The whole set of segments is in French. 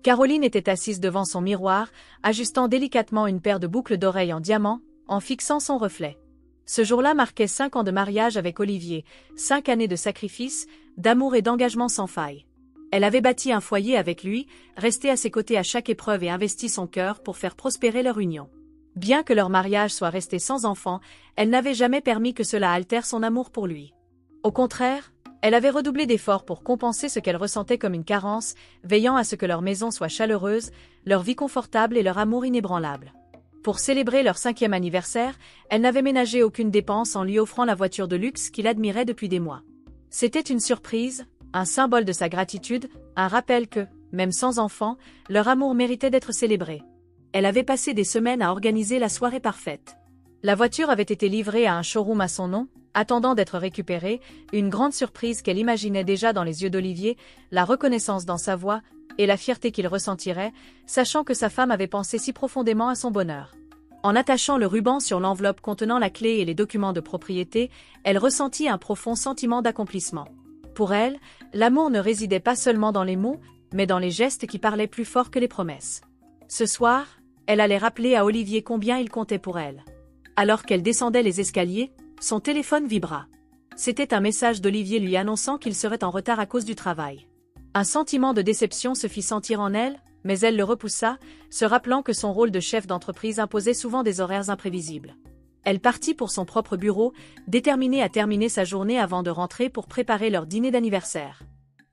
Caroline était assise devant son miroir, ajustant délicatement une paire de boucles d'oreilles en diamant, en fixant son reflet. Ce jour-là marquait 5 ans de mariage avec Olivier, 5 années de sacrifice, d'amour et d'engagement sans faille. Elle avait bâti un foyer avec lui, resté à ses côtés à chaque épreuve et investi son cœur pour faire prospérer leur union. Bien que leur mariage soit resté sans enfant, elle n'avait jamais permis que cela altère son amour pour lui. Au contraire, elle avait redoublé d'efforts pour compenser ce qu'elle ressentait comme une carence, veillant à ce que leur maison soit chaleureuse, leur vie confortable et leur amour inébranlable. Pour célébrer leur 5e anniversaire, elle n'avait ménagé aucune dépense en lui offrant la voiture de luxe qu'il admirait depuis des mois. C'était une surprise, un symbole de sa gratitude, un rappel que, même sans enfant, leur amour méritait d'être célébré. Elle avait passé des semaines à organiser la soirée parfaite. La voiture avait été livrée à un showroom à son nom, attendant d'être récupérée, une grande surprise qu'elle imaginait déjà dans les yeux d'Olivier, la reconnaissance dans sa voix et la fierté qu'il ressentirait, sachant que sa femme avait pensé si profondément à son bonheur. En attachant le ruban sur l'enveloppe contenant la clé et les documents de propriété, elle ressentit un profond sentiment d'accomplissement. Pour elle, l'amour ne résidait pas seulement dans les mots, mais dans les gestes qui parlaient plus fort que les promesses. Ce soir, elle allait rappeler à Olivier combien il comptait pour elle. Alors qu'elle descendait les escaliers, son téléphone vibra. C'était un message d'Olivier lui annonçant qu'il serait en retard à cause du travail. Un sentiment de déception se fit sentir en elle, mais elle le repoussa, se rappelant que son rôle de chef d'entreprise imposait souvent des horaires imprévisibles. Elle partit pour son propre bureau, déterminée à terminer sa journée avant de rentrer pour préparer leur dîner d'anniversaire.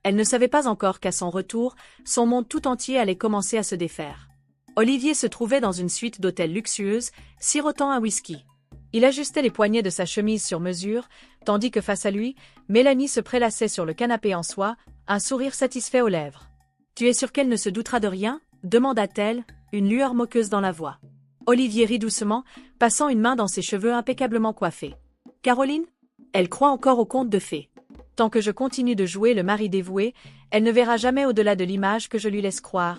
Elle ne savait pas encore qu'à son retour, son monde tout entier allait commencer à se défaire. Olivier se trouvait dans une suite d'hôtels luxueuses, sirotant un whisky. Il ajustait les poignets de sa chemise sur mesure, tandis que face à lui, Mélanie se prélassait sur le canapé en soie, un sourire satisfait aux lèvres. « Tu es sûre qu'elle ne se doutera de rien ?» demanda-t-elle, une lueur moqueuse dans la voix. Olivier rit doucement, passant une main dans ses cheveux impeccablement coiffés. « Caroline ? Elle croit encore au conte de fées. Tant que je continue de jouer le mari dévoué, elle ne verra jamais au-delà de l'image que je lui laisse croire. »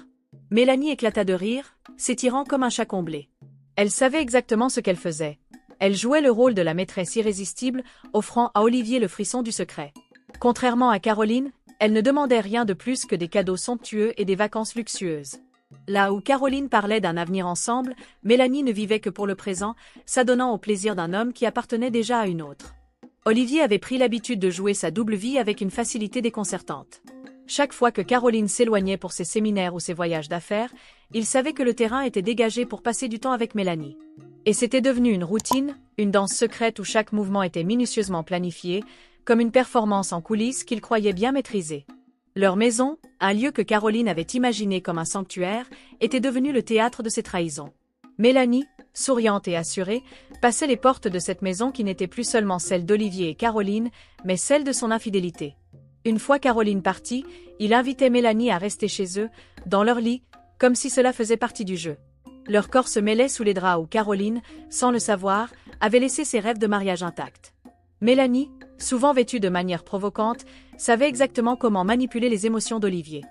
Mélanie éclata de rire, s'étirant comme un chat comblé. Elle savait exactement ce qu'elle faisait. Elle jouait le rôle de la maîtresse irrésistible, offrant à Olivier le frisson du secret. Contrairement à Caroline, elle ne demandait rien de plus que des cadeaux somptueux et des vacances luxueuses. Là où Caroline parlait d'un avenir ensemble, Mélanie ne vivait que pour le présent, s'adonnant au plaisir d'un homme qui appartenait déjà à une autre. Olivier avait pris l'habitude de jouer sa double vie avec une facilité déconcertante. Chaque fois que Caroline s'éloignait pour ses séminaires ou ses voyages d'affaires, il savait que le terrain était dégagé pour passer du temps avec Mélanie. Et c'était devenu une routine, une danse secrète où chaque mouvement était minutieusement planifié, comme une performance en coulisses qu'il croyait bien maîtriser. Leur maison, un lieu que Caroline avait imaginé comme un sanctuaire, était devenu le théâtre de ses trahisons. Mélanie, souriante et assurée, passait les portes de cette maison qui n'était plus seulement celle d'Olivier et Caroline, mais celle de son infidélité. Une fois Caroline partie, il invitait Mélanie à rester chez eux, dans leur lit, comme si cela faisait partie du jeu. Leur corps se mêlait sous les draps où Caroline, sans le savoir, avait laissé ses rêves de mariage intacts. Mélanie, souvent vêtue de manière provocante, savait exactement comment manipuler les émotions d'Olivier.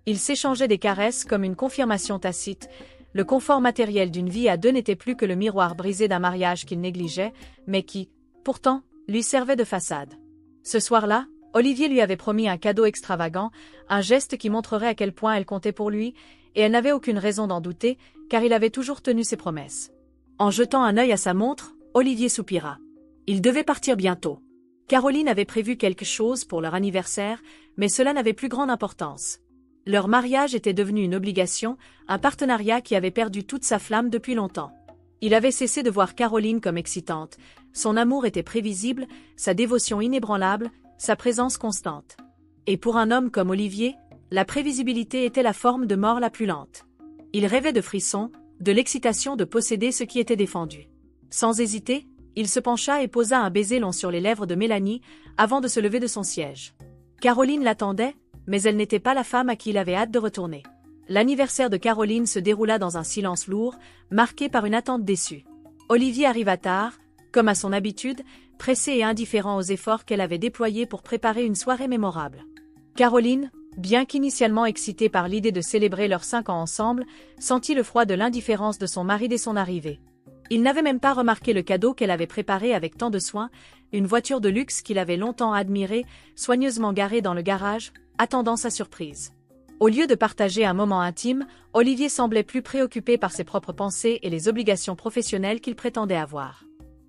Ils s'échangeaient des caresses comme une confirmation tacite. Le confort matériel d'une vie à deux n'était plus que le miroir brisé d'un mariage qu'il négligeait, mais qui, pourtant, lui servait de façade. Ce soir-là, Olivier lui avait promis un cadeau extravagant, un geste qui montrerait à quel point elle comptait pour lui, et elle n'avait aucune raison d'en douter, car il avait toujours tenu ses promesses. En jetant un œil à sa montre, Olivier soupira. Il devait partir bientôt. Caroline avait prévu quelque chose pour leur anniversaire, mais cela n'avait plus grande importance. Leur mariage était devenu une obligation, un partenariat qui avait perdu toute sa flamme depuis longtemps. Il avait cessé de voir Caroline comme excitante, son amour était prévisible, sa dévotion inébranlable, sa présence constante. Et pour un homme comme Olivier, la prévisibilité était la forme de mort la plus lente. Il rêvait de frissons, de l'excitation de posséder ce qui était défendu. Sans hésiter, il se pencha et posa un baiser long sur les lèvres de Mélanie, avant de se lever de son siège. Caroline l'attendait, mais elle n'était pas la femme à qui il avait hâte de retourner. L'anniversaire de Caroline se déroula dans un silence lourd, marqué par une attente déçue. Olivier arriva tard, comme à son habitude, pressé et indifférent aux efforts qu'elle avait déployés pour préparer une soirée mémorable. Caroline, bien qu'initialement excitée par l'idée de célébrer leurs 5 ans ensemble, sentit le froid de l'indifférence de son mari dès son arrivée. Il n'avait même pas remarqué le cadeau qu'elle avait préparé avec tant de soin, une voiture de luxe qu'il avait longtemps admirée, soigneusement garée dans le garage, attendant sa surprise. Au lieu de partager un moment intime, Olivier semblait plus préoccupé par ses propres pensées et les obligations professionnelles qu'il prétendait avoir.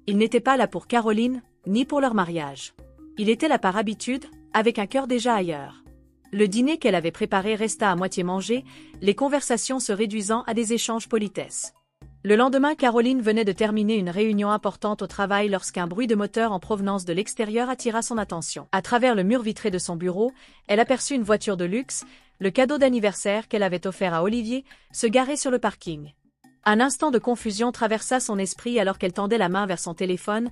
Il n'était pas là pour Caroline, ni pour leur mariage. Il était là par habitude, avec un cœur déjà ailleurs. Le dîner qu'elle avait préparé resta à moitié mangé, les conversations se réduisant à des échanges politesses. Le lendemain, Caroline venait de terminer une réunion importante au travail lorsqu'un bruit de moteur en provenance de l'extérieur attira son attention. À travers le mur vitré de son bureau, elle aperçut une voiture de luxe, le cadeau d'anniversaire qu'elle avait offert à Olivier, se garer sur le parking. Un instant de confusion traversa son esprit alors qu'elle tendait la main vers son téléphone,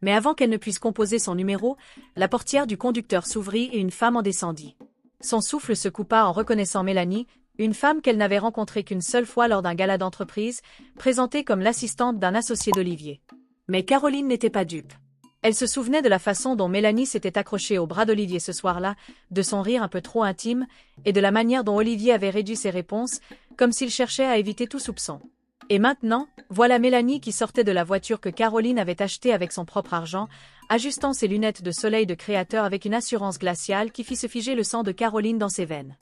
mais avant qu'elle ne puisse composer son numéro, la portière du conducteur s'ouvrit et une femme en descendit. Son souffle se coupa en reconnaissant Mélanie, une femme qu'elle n'avait rencontrée qu'une seule fois lors d'un gala d'entreprise, présentée comme l'assistante d'un associé d'Olivier. Mais Caroline n'était pas dupe. Elle se souvenait de la façon dont Mélanie s'était accrochée au bras d'Olivier ce soir-là, de son rire un peu trop intime, et de la manière dont Olivier avait réduit ses réponses, comme s'il cherchait à éviter tout soupçon. Et maintenant, voilà Mélanie qui sortait de la voiture que Caroline avait achetée avec son propre argent, ajustant ses lunettes de soleil de créateur avec une assurance glaciale qui fit se figer le sang de Caroline dans ses veines.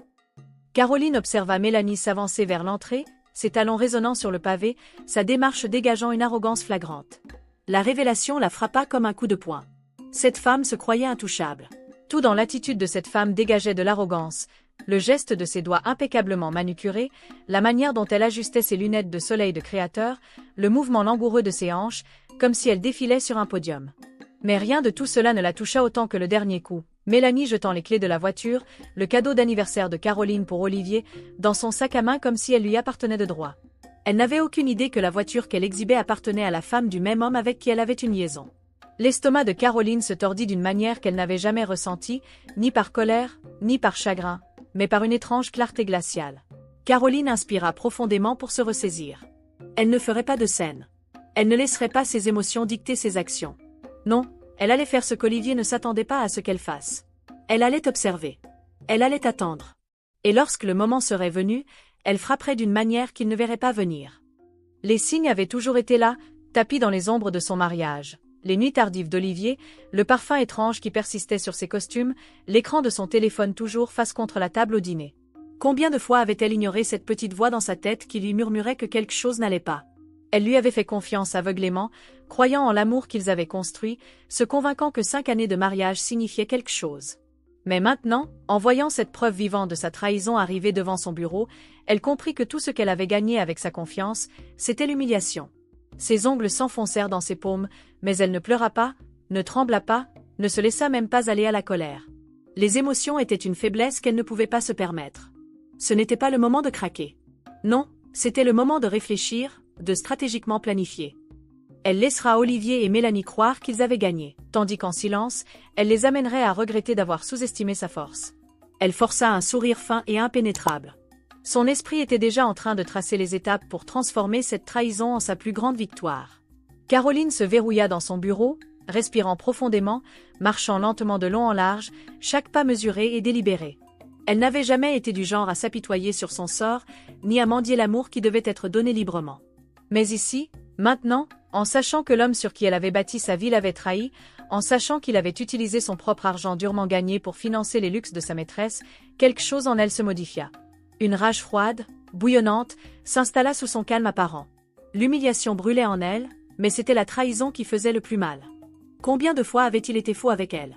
Caroline observa Mélanie s'avancer vers l'entrée, ses talons résonnant sur le pavé, sa démarche dégageant une arrogance flagrante. La révélation la frappa comme un coup de poing. Cette femme se croyait intouchable. Tout dans l'attitude de cette femme dégageait de l'arrogance, le geste de ses doigts impeccablement manucurés, la manière dont elle ajustait ses lunettes de soleil de créateur, le mouvement langoureux de ses hanches, comme si elle défilait sur un podium. Mais rien de tout cela ne la toucha autant que le dernier coup. Mélanie jetant les clés de la voiture, le cadeau d'anniversaire de Caroline pour Olivier, dans son sac à main comme si elle lui appartenait de droit. Elle n'avait aucune idée que la voiture qu'elle exhibait appartenait à la femme du même homme avec qui elle avait une liaison. L'estomac de Caroline se tordit d'une manière qu'elle n'avait jamais ressentie, ni par colère, ni par chagrin, mais par une étrange clarté glaciale. Caroline inspira profondément pour se ressaisir. Elle ne ferait pas de scène. Elle ne laisserait pas ses émotions dicter ses actions. Non, elle allait faire ce qu'Olivier ne s'attendait pas à ce qu'elle fasse. Elle allait observer. Elle allait attendre. Et lorsque le moment serait venu, elle frapperait d'une manière qu'il ne verrait pas venir. Les signes avaient toujours été là, tapis dans les ombres de son mariage. Les nuits tardives d'Olivier, le parfum étrange qui persistait sur ses costumes, l'écran de son téléphone toujours face contre la table au dîner. Combien de fois avait-elle ignoré cette petite voix dans sa tête qui lui murmurait que quelque chose n'allait pas? Elle lui avait fait confiance aveuglément, croyant en l'amour qu'ils avaient construit, se convainquant que 5 années de mariage signifiaient quelque chose. Mais maintenant, en voyant cette preuve vivante de sa trahison arriver devant son bureau, elle comprit que tout ce qu'elle avait gagné avec sa confiance, c'était l'humiliation. Ses ongles s'enfoncèrent dans ses paumes, mais elle ne pleura pas, ne trembla pas, ne se laissa même pas aller à la colère. Les émotions étaient une faiblesse qu'elle ne pouvait pas se permettre. Ce n'était pas le moment de craquer. Non, c'était le moment de réfléchir, de stratégiquement planifier. Elle laissera Olivier et Mélanie croire qu'ils avaient gagné, tandis qu'en silence, elle les amènerait à regretter d'avoir sous-estimé sa force. Elle força un sourire fin et impénétrable. Son esprit était déjà en train de tracer les étapes pour transformer cette trahison en sa plus grande victoire. Caroline se verrouilla dans son bureau, respirant profondément, marchant lentement de long en large, chaque pas mesuré et délibéré. Elle n'avait jamais été du genre à s'apitoyer sur son sort, ni à mendier l'amour qui devait être donné librement. Mais ici, maintenant, en sachant que l'homme sur qui elle avait bâti sa vie l'avait trahi, en sachant qu'il avait utilisé son propre argent durement gagné pour financer les luxes de sa maîtresse, quelque chose en elle se modifia. Une rage froide, bouillonnante, s'installa sous son calme apparent. L'humiliation brûlait en elle, mais c'était la trahison qui faisait le plus mal. Combien de fois avait-il été faux avec elle?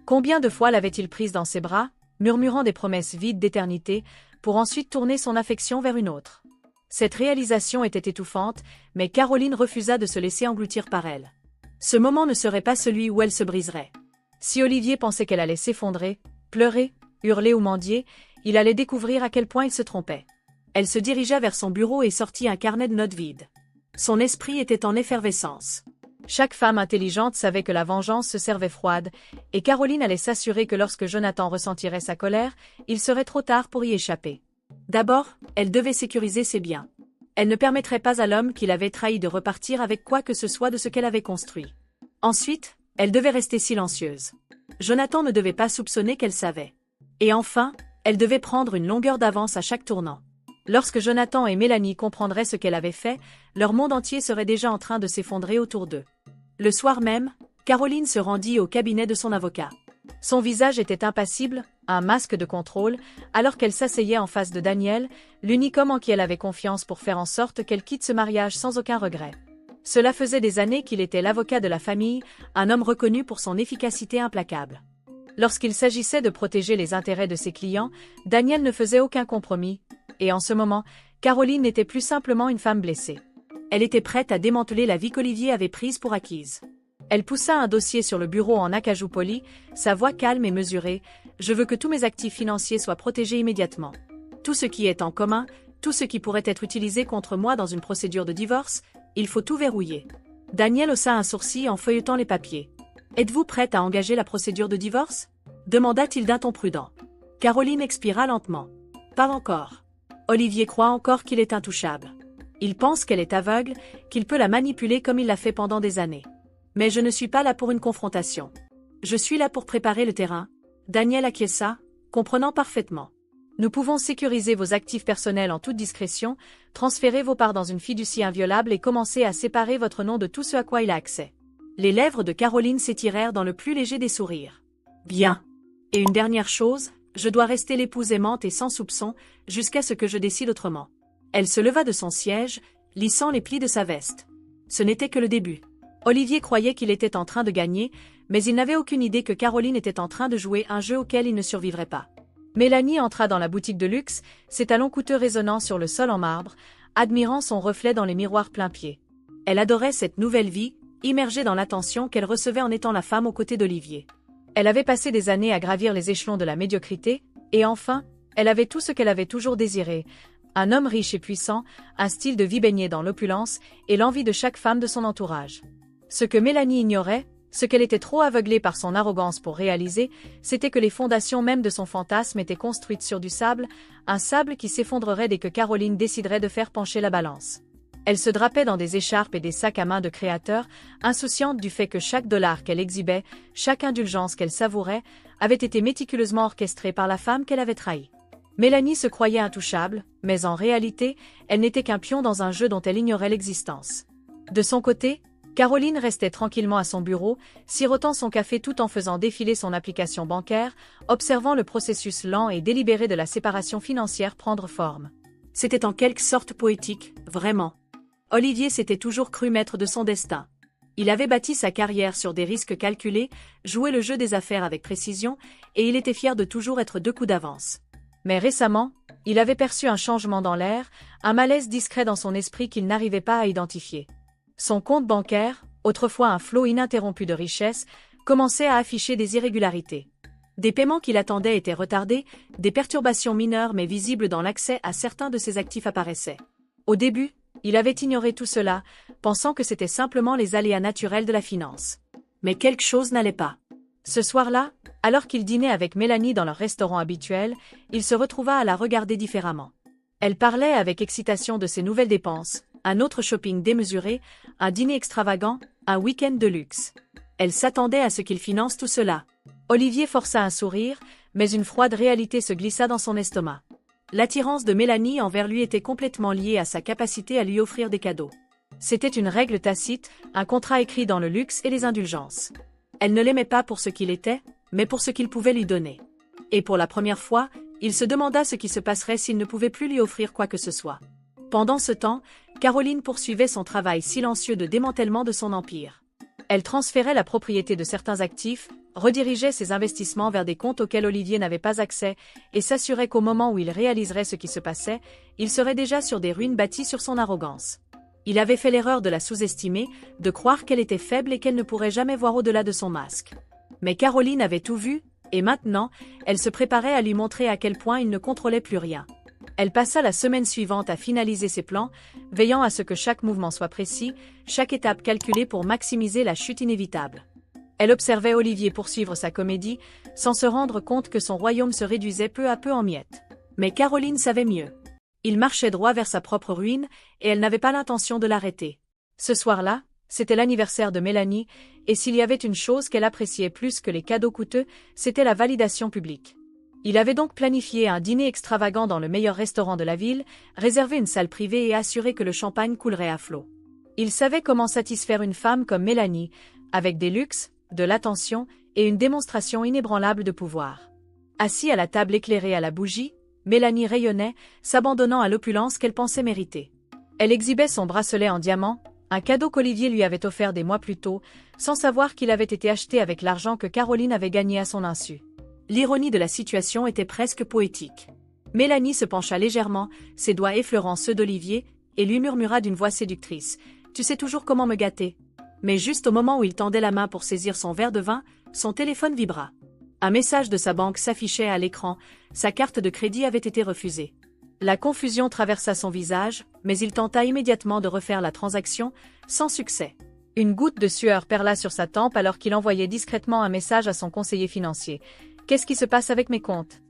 Combien de fois l'avait-il prise dans ses bras, murmurant des promesses vides d'éternité, pour ensuite tourner son affection vers une autre? Cette réalisation était étouffante, mais Caroline refusa de se laisser engloutir par elle. Ce moment ne serait pas celui où elle se briserait. Si Olivier pensait qu'elle allait s'effondrer, pleurer, hurler ou mendier, il allait découvrir à quel point il se trompait. Elle se dirigea vers son bureau et sortit un carnet de notes vide. Son esprit était en effervescence. Chaque femme intelligente savait que la vengeance se servait froide, et Caroline allait s'assurer que lorsque Jonathan ressentirait sa colère, il serait trop tard pour y échapper. D'abord, elle devait sécuriser ses biens. Elle ne permettrait pas à l'homme qui l'avait trahi de repartir avec quoi que ce soit de ce qu'elle avait construit. Ensuite, elle devait rester silencieuse. Jonathan ne devait pas soupçonner qu'elle savait. Et enfin, elle devait prendre une longueur d'avance à chaque tournant. Lorsque Jonathan et Mélanie comprendraient ce qu'elle avait fait, leur monde entier serait déjà en train de s'effondrer autour d'eux. Le soir même, Caroline se rendit au cabinet de son avocat. Son visage était impassible, un masque de contrôle, alors qu'elle s'asseyait en face de Daniel, l'unique homme en qui elle avait confiance pour faire en sorte qu'elle quitte ce mariage sans aucun regret. Cela faisait des années qu'il était l'avocat de la famille, un homme reconnu pour son efficacité implacable. Lorsqu'il s'agissait de protéger les intérêts de ses clients, Daniel ne faisait aucun compromis, et en ce moment, Caroline n'était plus simplement une femme blessée. Elle était prête à démanteler la vie qu'Olivier avait prise pour acquise. Elle poussa un dossier sur le bureau en acajou poli, sa voix calme et mesurée. « Je veux que tous mes actifs financiers soient protégés immédiatement. Tout ce qui est en commun, tout ce qui pourrait être utilisé contre moi dans une procédure de divorce, il faut tout verrouiller. » Daniel haussa un sourcil en feuilletant les papiers. « Êtes-vous prête à engager la procédure de divorce ?» demanda-t-il d'un ton prudent. Caroline expira lentement. « Pas encore. Olivier croit encore qu'il est intouchable. Il pense qu'elle est aveugle, qu'il peut la manipuler comme il l'a fait pendant des années. Mais je ne suis pas là pour une confrontation. Je suis là pour préparer le terrain. » Daniel acquiesça, comprenant parfaitement. « Nous pouvons sécuriser vos actifs personnels en toute discrétion, transférer vos parts dans une fiducie inviolable et commencer à séparer votre nom de tout ce à quoi il a accès. » Les lèvres de Caroline s'étirèrent dans le plus léger des sourires. « Bien. Et une dernière chose, je dois rester l'épouse aimante et sans soupçon, jusqu'à ce que je décide autrement. » Elle se leva de son siège, lissant les plis de sa veste. Ce n'était que le début. Olivier croyait qu'il était en train de gagner, mais il n'avait aucune idée que Caroline était en train de jouer un jeu auquel il ne survivrait pas. Mélanie entra dans la boutique de luxe, ses talons coûteux résonnant sur le sol en marbre, admirant son reflet dans les miroirs plein pied. Elle adorait cette nouvelle vie, immergée dans l'attention qu'elle recevait en étant la femme aux côtés d'Olivier. Elle avait passé des années à gravir les échelons de la médiocrité, et enfin, elle avait tout ce qu'elle avait toujours désiré. Un homme riche et puissant, un style de vie baigné dans l'opulence, et l'envie de chaque femme de son entourage. Ce que Mélanie ignorait, ce qu'elle était trop aveuglée par son arrogance pour réaliser, c'était que les fondations même de son fantasme étaient construites sur du sable, un sable qui s'effondrerait dès que Caroline déciderait de faire pencher la balance. Elle se drapait dans des écharpes et des sacs à main de créateur, insouciante du fait que chaque dollar qu'elle exhibait, chaque indulgence qu'elle savourait, avait été méticuleusement orchestré par la femme qu'elle avait trahie. Mélanie se croyait intouchable, mais en réalité, elle n'était qu'un pion dans un jeu dont elle ignorait l'existence. De son côté, Caroline restait tranquillement à son bureau, sirotant son café tout en faisant défiler son application bancaire, observant le processus lent et délibéré de la séparation financière prendre forme. C'était en quelque sorte poétique, vraiment. Olivier s'était toujours cru maître de son destin. Il avait bâti sa carrière sur des risques calculés, joué le jeu des affaires avec précision, et il était fier de toujours être 2 coups d'avance. Mais récemment, il avait perçu un changement dans l'air, un malaise discret dans son esprit qu'il n'arrivait pas à identifier. Son compte bancaire, autrefois un flot ininterrompu de richesses, commençait à afficher des irrégularités. Des paiements qu'il attendait étaient retardés, des perturbations mineures mais visibles dans l'accès à certains de ses actifs apparaissaient. Au début, il avait ignoré tout cela, pensant que c'était simplement les aléas naturels de la finance. Mais quelque chose n'allait pas. Ce soir-là, alors qu'il dînait avec Mélanie dans leur restaurant habituel, il se retrouva à la regarder différemment. Elle parlait avec excitation de ses nouvelles dépenses, un autre shopping démesuré, un dîner extravagant, un week-end de luxe. Elle s'attendait à ce qu'il finance tout cela. Olivier força un sourire, mais une froide réalité se glissa dans son estomac. L'attirance de Mélanie envers lui était complètement liée à sa capacité à lui offrir des cadeaux. C'était une règle tacite, un contrat écrit dans le luxe et les indulgences. Elle ne l'aimait pas pour ce qu'il était, mais pour ce qu'il pouvait lui donner. Et pour la première fois, il se demanda ce qui se passerait s'il ne pouvait plus lui offrir quoi que ce soit. Pendant ce temps, Caroline poursuivait son travail silencieux de démantèlement de son empire. Elle transférait la propriété de certains actifs, redirigeait ses investissements vers des comptes auxquels Olivier n'avait pas accès, et s'assurait qu'au moment où il réaliserait ce qui se passait, il serait déjà sur des ruines bâties sur son arrogance. Il avait fait l'erreur de la sous-estimer, de croire qu'elle était faible et qu'elle ne pourrait jamais voir au-delà de son masque. Mais Caroline avait tout vu, et maintenant, elle se préparait à lui montrer à quel point il ne contrôlait plus rien. Elle passa la semaine suivante à finaliser ses plans, veillant à ce que chaque mouvement soit précis, chaque étape calculée pour maximiser la chute inévitable. Elle observait Olivier poursuivre sa comédie, sans se rendre compte que son royaume se réduisait peu à peu en miettes. Mais Caroline savait mieux. Il marchait droit vers sa propre ruine, et elle n'avait pas l'intention de l'arrêter. Ce soir-là, c'était l'anniversaire de Mélanie, et s'il y avait une chose qu'elle appréciait plus que les cadeaux coûteux, c'était la validation publique. Il avait donc planifié un dîner extravagant dans le meilleur restaurant de la ville, réservé une salle privée et assuré que le champagne coulerait à flot. Il savait comment satisfaire une femme comme Mélanie, avec des luxes, de l'attention et une démonstration inébranlable de pouvoir. Assis à la table éclairée à la bougie, Mélanie rayonnait, s'abandonnant à l'opulence qu'elle pensait mériter. Elle exhibait son bracelet en diamant, un cadeau qu'Olivier lui avait offert des mois plus tôt, sans savoir qu'il avait été acheté avec l'argent que Caroline avait gagné à son insu. L'ironie de la situation était presque poétique. Mélanie se pencha légèrement, ses doigts effleurant ceux d'Olivier, et lui murmura d'une voix séductrice. « Tu sais toujours comment me gâter. » Mais juste au moment où il tendait la main pour saisir son verre de vin, son téléphone vibra. Un message de sa banque s'affichait à l'écran, sa carte de crédit avait été refusée. La confusion traversa son visage, mais il tenta immédiatement de refaire la transaction, sans succès. Une goutte de sueur perla sur sa tempe alors qu'il envoyait discrètement un message à son conseiller financier. « Qu'est-ce qui se passe avec mes comptes ?»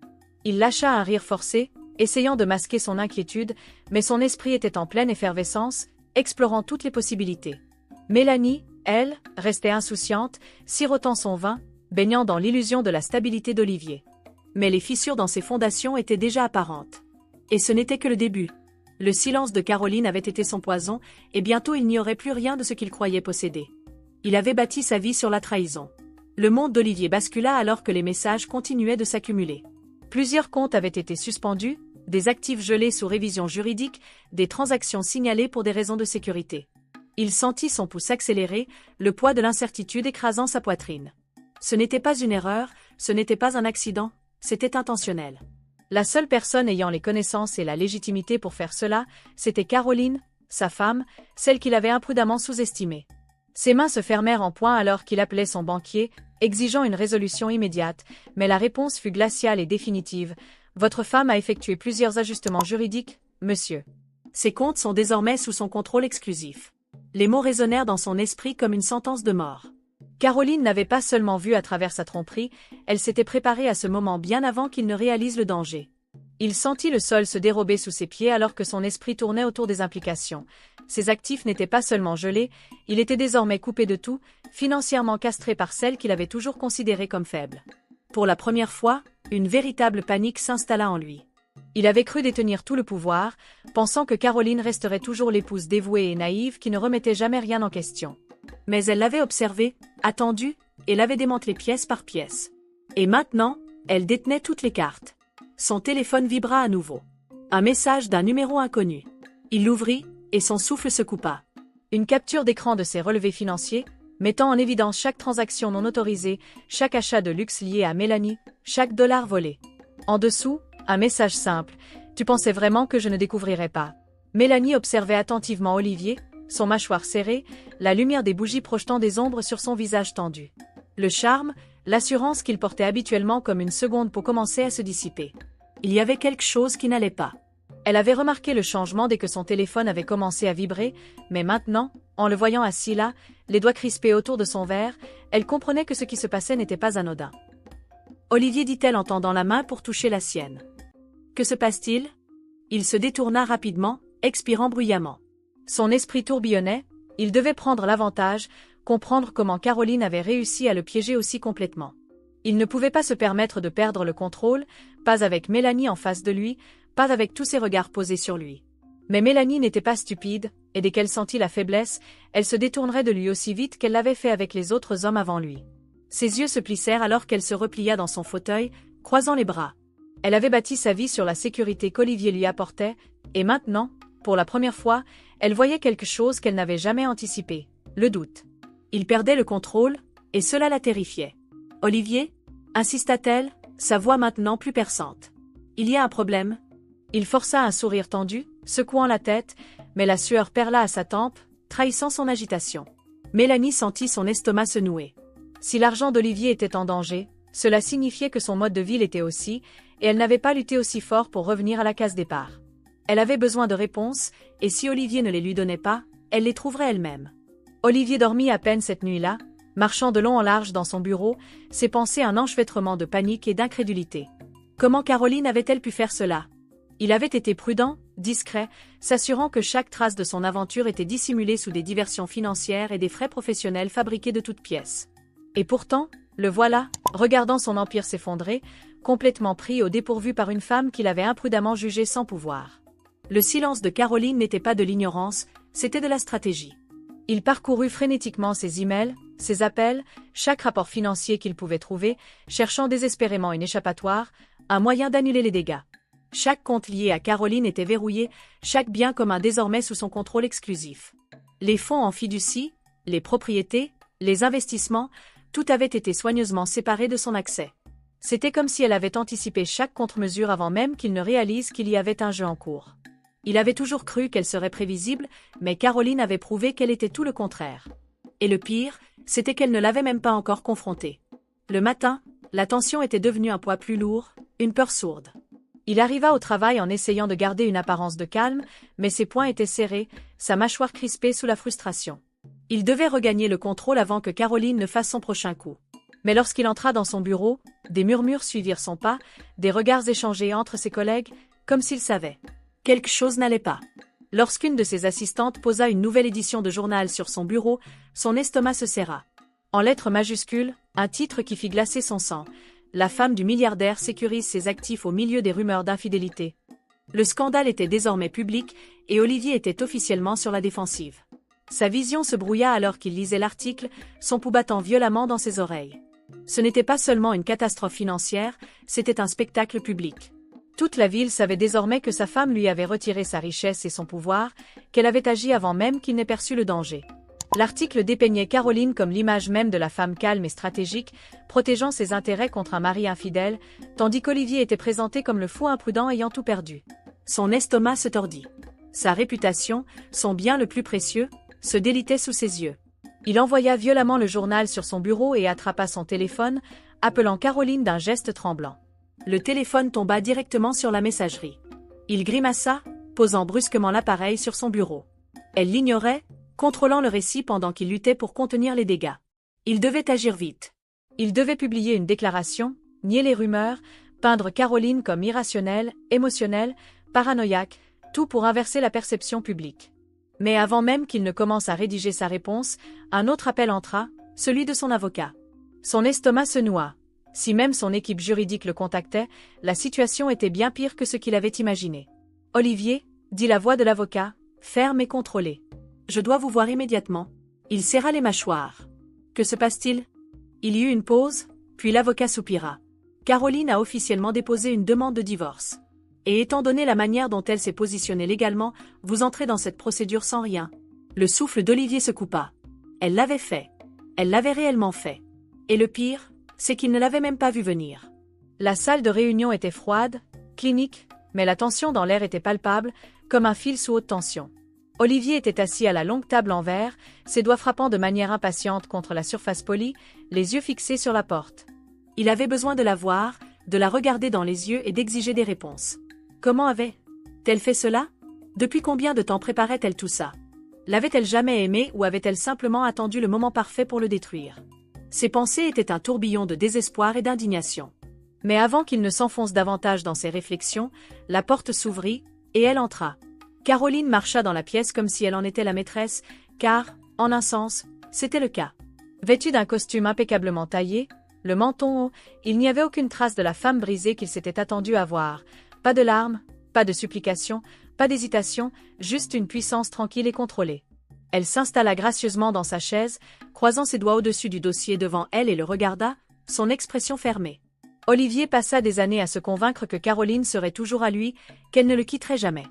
Il lâcha un rire forcé, essayant de masquer son inquiétude, mais son esprit était en pleine effervescence, explorant toutes les possibilités. Mélanie, elle, restait insouciante, sirotant son vin, baignant dans l'illusion de la stabilité d'Olivier. Mais les fissures dans ses fondations étaient déjà apparentes. Et ce n'était que le début. Le silence de Caroline avait été son poison, et bientôt il n'y aurait plus rien de ce qu'il croyait posséder. Il avait bâti sa vie sur la trahison. Le monde d'Olivier bascula alors que les messages continuaient de s'accumuler. Plusieurs comptes avaient été suspendus, des actifs gelés sous révision juridique, des transactions signalées pour des raisons de sécurité. Il sentit son pouls s'accélérer, le poids de l'incertitude écrasant sa poitrine. Ce n'était pas une erreur, ce n'était pas un accident, c'était intentionnel. La seule personne ayant les connaissances et la légitimité pour faire cela, c'était Caroline, sa femme, celle qu'il avait imprudemment sous-estimée. Ses mains se fermèrent en poing alors qu'il appelait son banquier, exigeant une résolution immédiate, mais la réponse fut glaciale et définitive. « Votre femme a effectué plusieurs ajustements juridiques, monsieur. Ses comptes sont désormais sous son contrôle exclusif. » Les mots résonnèrent dans son esprit comme une sentence de mort. Caroline n'avait pas seulement vu à travers sa tromperie, elle s'était préparée à ce moment bien avant qu'il ne réalise le danger. Il sentit le sol se dérober sous ses pieds alors que son esprit tournait autour des implications. Ses actifs n'étaient pas seulement gelés, il était désormais coupé de tout, financièrement castré par celle qu'il avait toujours considérée comme faible. Pour la première fois, une véritable panique s'installa en lui. Il avait cru détenir tout le pouvoir, pensant que Caroline resterait toujours l'épouse dévouée et naïve qui ne remettait jamais rien en question. Mais elle l'avait observé, attendu, et l'avait démantelé pièce par pièce. Et maintenant, elle détenait toutes les cartes. Son téléphone vibra à nouveau. Un message d'un numéro inconnu. Il l'ouvrit, et son souffle se coupa. Une capture d'écran de ses relevés financiers, mettant en évidence chaque transaction non autorisée, chaque achat de luxe lié à Mélanie, chaque dollar volé. En dessous, un message simple. « Tu pensais vraiment que je ne découvrirais pas ?» Mélanie observait attentivement Olivier, son mâchoire serrée, la lumière des bougies projetant des ombres sur son visage tendu. Le charme, l'assurance qu'il portait habituellement comme une seconde peau commençait à se dissiper. Il y avait quelque chose qui n'allait pas. Elle avait remarqué le changement dès que son téléphone avait commencé à vibrer, mais maintenant, en le voyant assis là, les doigts crispés autour de son verre, elle comprenait que ce qui se passait n'était pas anodin. « Olivier » dit-elle en tendant la main pour toucher la sienne. « Que se passe-t-il » Il se détourna rapidement, expirant bruyamment. Son esprit tourbillonnait, il devait prendre l'avantage, comprendre comment Caroline avait réussi à le piéger aussi complètement. Il ne pouvait pas se permettre de perdre le contrôle, pas avec Mélanie en face de lui, pas avec tous ses regards posés sur lui. Mais Mélanie n'était pas stupide, et dès qu'elle sentit la faiblesse, elle se détournerait de lui aussi vite qu'elle l'avait fait avec les autres hommes avant lui. Ses yeux se plissèrent alors qu'elle se replia dans son fauteuil, croisant les bras. Elle avait bâti sa vie sur la sécurité qu'Olivier lui apportait, et maintenant, pour la première fois, elle voyait quelque chose qu'elle n'avait jamais anticipé, le doute. Il perdait le contrôle, et cela la terrifiait. « Olivier » insista-t-elle, sa voix maintenant plus perçante. « Il y a un problème ?» Il força un sourire tendu, secouant la tête, mais la sueur perla à sa tempe, trahissant son agitation. Mélanie sentit son estomac se nouer. Si l'argent d'Olivier était en danger, cela signifiait que son mode de vie l'était aussi, et elle n'avait pas lutté aussi fort pour revenir à la case départ. Elle avait besoin de réponses, et si Olivier ne les lui donnait pas, elle les trouverait elle-même. Olivier dormit à peine cette nuit-là, marchant de long en large dans son bureau, ses pensées un enchevêtrement de panique et d'incrédulité. Comment Caroline avait-elle pu faire cela? Il avait été prudent, discret, s'assurant que chaque trace de son aventure était dissimulée sous des diversions financières et des frais professionnels fabriqués de toutes pièces. Et pourtant, le voilà, regardant son empire s'effondrer, complètement pris au dépourvu par une femme qu'il avait imprudemment jugée sans pouvoir. Le silence de Caroline n'était pas de l'ignorance, c'était de la stratégie. Il parcourut frénétiquement ses emails, Ses appels, chaque rapport financier qu'il pouvait trouver, cherchant désespérément une échappatoire, un moyen d'annuler les dégâts. Chaque compte lié à Caroline était verrouillé, chaque bien commun désormais sous son contrôle exclusif. Les fonds en fiducie, les propriétés, les investissements, tout avait été soigneusement séparé de son accès. C'était comme si elle avait anticipé chaque contre-mesure avant même qu'il ne réalise qu'il y avait un jeu en cours. Il avait toujours cru qu'elle serait prévisible, mais Caroline avait prouvé qu'elle était tout le contraire. Et le pire, c'était qu'elle ne l'avait même pas encore confrontée. Le matin, la tension était devenue un poids plus lourd, une peur sourde. Il arriva au travail en essayant de garder une apparence de calme, mais ses poings étaient serrés, sa mâchoire crispée sous la frustration. Il devait regagner le contrôle avant que Caroline ne fasse son prochain coup. Mais lorsqu'il entra dans son bureau, des murmures suivirent son pas, des regards échangés entre ses collègues, comme s'il savait. Quelque chose n'allait pas. Lorsqu'une de ses assistantes posa une nouvelle édition de journal sur son bureau, son estomac se serra. En lettres majuscules, un titre qui fit glacer son sang. La femme du milliardaire sécurise ses actifs au milieu des rumeurs d'infidélité. Le scandale était désormais public et Olivier était officiellement sur la défensive. Sa vision se brouilla alors qu'il lisait l'article, son pouls battant violemment dans ses oreilles. Ce n'était pas seulement une catastrophe financière, c'était un spectacle public. Toute la ville savait désormais que sa femme lui avait retiré sa richesse et son pouvoir, qu'elle avait agi avant même qu'il n'ait perçu le danger. L'article dépeignait Caroline comme l'image même de la femme calme et stratégique, protégeant ses intérêts contre un mari infidèle, tandis qu'Olivier était présenté comme le fou imprudent ayant tout perdu. Son estomac se tordit. Sa réputation, son bien le plus précieux, se délitait sous ses yeux. Il envoya violemment le journal sur son bureau et attrapa son téléphone, appelant Caroline d'un geste tremblant. Le téléphone tomba directement sur la messagerie. Il grimaça, posant brusquement l'appareil sur son bureau. Elle l'ignorait, contrôlant le récit pendant qu'il luttait pour contenir les dégâts. Il devait agir vite. Il devait publier une déclaration, nier les rumeurs, peindre Caroline comme irrationnelle, émotionnelle, paranoïaque, tout pour inverser la perception publique. Mais avant même qu'il ne commence à rédiger sa réponse, un autre appel entra, celui de son avocat. Son estomac se noua. Si même son équipe juridique le contactait, la situation était bien pire que ce qu'il avait imaginé. « Olivier » dit la voix de l'avocat, ferme et contrôlée. « Je dois vous voir immédiatement. » Il serra les mâchoires. « Que se passe-t-il » Il y eut une pause, puis l'avocat soupira. « Caroline a officiellement déposé une demande de divorce. Et étant donné la manière dont elle s'est positionnée légalement, vous entrez dans cette procédure sans rien. » Le souffle d'Olivier se coupa. Elle l'avait fait. Elle l'avait réellement fait. Et le pire, c'est qu'il ne l'avait même pas vu venir. La salle de réunion était froide, clinique, mais la tension dans l'air était palpable, comme un fil sous haute tension. Olivier était assis à la longue table en verre, ses doigts frappant de manière impatiente contre la surface polie, les yeux fixés sur la porte. Il avait besoin de la voir, de la regarder dans les yeux et d'exiger des réponses. Comment avait-elle fait cela? Depuis combien de temps préparait-elle tout ça? L'avait-elle jamais aimé ou avait-elle simplement attendu le moment parfait pour le détruire? Ses pensées étaient un tourbillon de désespoir et d'indignation. Mais avant qu'il ne s'enfonce davantage dans ses réflexions, la porte s'ouvrit, et elle entra. Caroline marcha dans la pièce comme si elle en était la maîtresse, car, en un sens, c'était le cas. Vêtue d'un costume impeccablement taillé, le menton haut, il n'y avait aucune trace de la femme brisée qu'il s'était attendu à voir. Pas de larmes, pas de supplications, pas d'hésitation, juste une puissance tranquille et contrôlée. Elle s'installa gracieusement dans sa chaise, croisant ses doigts au-dessus du dossier devant elle et le regarda, son expression fermée. Olivier passa des années à se convaincre que Caroline serait toujours à lui, qu'elle ne le quitterait jamais.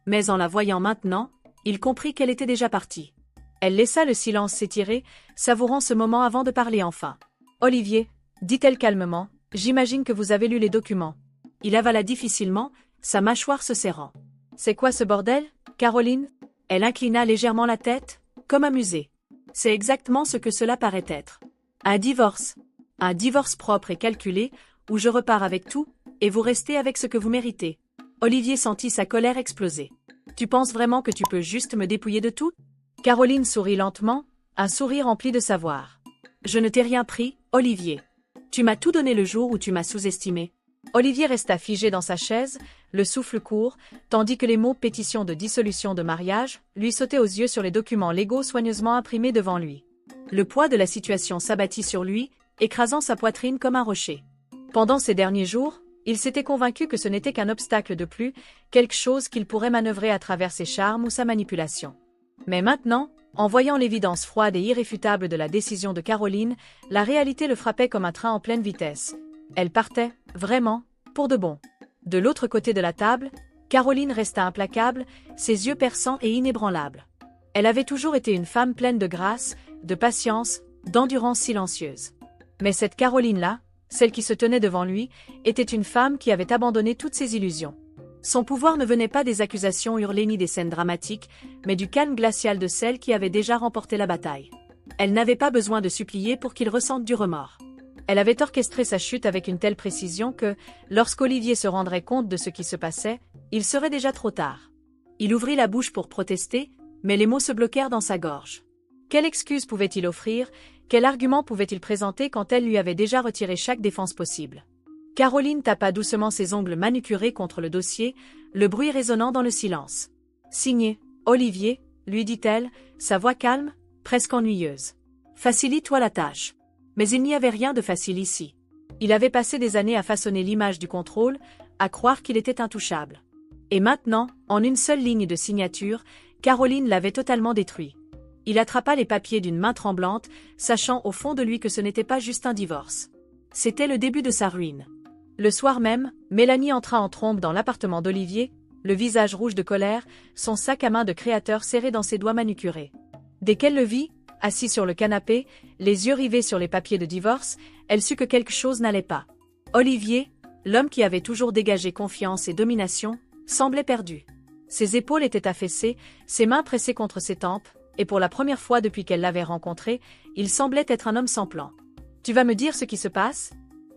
Mais en la voyant maintenant, il comprit qu'elle était déjà partie. Elle laissa le silence s'étirer, savourant ce moment avant de parler enfin. « Olivier, » dit-elle calmement, « j'imagine que vous avez lu les documents. » Il avala difficilement, sa mâchoire se serrant. « C'est quoi ce bordel, Caroline ?» Elle inclina légèrement la tête, comme amusée. « C'est exactement ce que cela paraît être. Un divorce. Un divorce propre et calculé, où je repars avec tout, et vous restez avec ce que vous méritez. » Olivier sentit sa colère exploser. « Tu penses vraiment que tu peux juste me dépouiller de tout ?» Caroline sourit lentement, un sourire empli de savoir. « Je ne t'ai rien pris, Olivier. Tu m'as tout donné le jour où tu m'as sous-estimé. » Olivier resta figé dans sa chaise, le souffle court, tandis que les mots « pétition de dissolution de mariage » lui sautaient aux yeux sur les documents légaux soigneusement imprimés devant lui. Le poids de la situation s'abattit sur lui, écrasant sa poitrine comme un rocher. Pendant ces derniers jours, il s'était convaincu que ce n'était qu'un obstacle de plus, quelque chose qu'il pourrait manœuvrer à travers ses charmes ou sa manipulation. Mais maintenant, En voyant l'évidence froide et irréfutable de la décision de Caroline, la réalité le frappait comme un train en pleine vitesse. Elle partait, vraiment, pour de bon. De l'autre côté de la table, Caroline resta implacable, ses yeux perçants et inébranlables. Elle avait toujours été une femme pleine de grâce, de patience, d'endurance silencieuse. Mais cette Caroline-là, celle qui se tenait devant lui, était une femme qui avait abandonné toutes ses illusions. Son pouvoir ne venait pas des accusations hurlées ni des scènes dramatiques, mais du calme glacial de celle qui avait déjà remporté la bataille. Elle n'avait pas besoin de supplier pour qu'il ressente du remords. Elle avait orchestré sa chute avec une telle précision que, lorsqu'Olivier se rendrait compte de ce qui se passait, il serait déjà trop tard. Il ouvrit la bouche pour protester, mais les mots se bloquèrent dans sa gorge. Quelle excuse pouvait-il offrir, quel argument pouvait-il présenter quand elle lui avait déjà retiré chaque défense possible? Caroline tapa doucement ses ongles manucurés contre le dossier, le bruit résonnant dans le silence. « Signé, Olivier », lui dit-elle, sa voix calme, presque ennuyeuse. « Facilite-toi la tâche. » Mais il n'y avait rien de facile ici. Il avait passé des années à façonner l'image du contrôle, à croire qu'il était intouchable. Et maintenant, en une seule ligne de signature, Caroline l'avait totalement détruit. Il attrapa les papiers d'une main tremblante, sachant au fond de lui que ce n'était pas juste un divorce. C'était le début de sa ruine. Le soir même, Mélanie entra en trombe dans l'appartement d'Olivier, le visage rouge de colère, son sac à main de créateur serré dans ses doigts manucurés. Dès qu'elle le vit, assis sur le canapé, les yeux rivés sur les papiers de divorce, elle sut que quelque chose n'allait pas. Olivier, l'homme qui avait toujours dégagé confiance et domination, semblait perdu. Ses épaules étaient affaissées, ses mains pressées contre ses tempes, et pour la première fois depuis qu'elle l'avait rencontré, il semblait être un homme sans plan. « Tu vas me dire ce qui se passe ?»